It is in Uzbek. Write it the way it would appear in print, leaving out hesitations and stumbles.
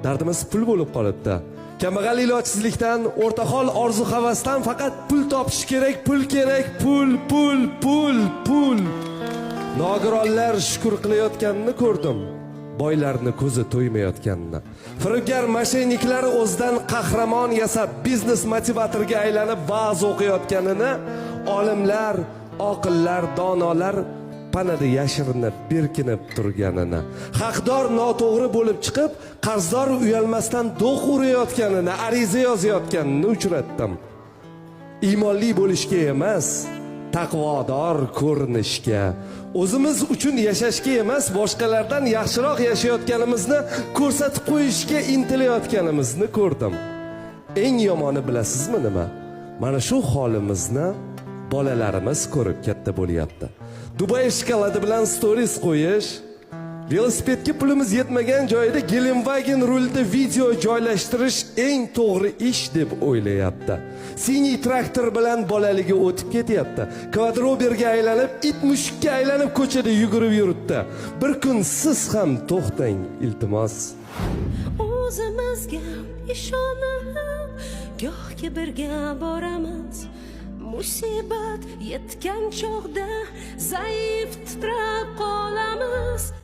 Dardimiz pul bo'lib qolibdi. Kambag'al ilojsizlikdan, o'rtahol orzu-havasdan faqat pul topish kerak, pul kerak, pul. Nogironlar shukr qilayotganini ko'rdim. Boylarni ko'zi to'ymayotganini. Firibgar mashayniklar o'zidan qahramon yasab biznes motivatoriga aylanib va'z o'qiyotganini, olimlar, oqillar, donolar panada yashirinib, berkinib turganini, haqdor noto'g'ri bo'lib chiqib, qarzdor uyalmasdan do'q urayotganini, ariza yozayotganini uchratdim. Iymonli bo'lishga emas, taqvodor ko'rinishga, o'zimiz uchun yashashga emas, boshqalardan yaxshiroq yashayotganimizni ko'rsatib qo'yishga intilayotganimizni ko'rdim. Eng yomoni bilasizmi nima? Mana shu holimizni bolalarimiz ko'rib katta bo'lyapti. Dubay shokoladi bilan stories qo'yish, velosipedga pulimiz yetmagan joyda Gelenwagen rulida video joylashtirish eng to'g'ri ish deb o'ylayapti. Siniy traktor bilan bolaligi o'tib ketyapti. Kvadroberga aylanib, it mushukka aylanib ko'chada yugurib yuribdi. Bir kun siz ham to'xtang, iltimos. O'zimizga ishonib, gohga birga boramiz. Musibat yetgan chog'da zaif titrab qolamiz.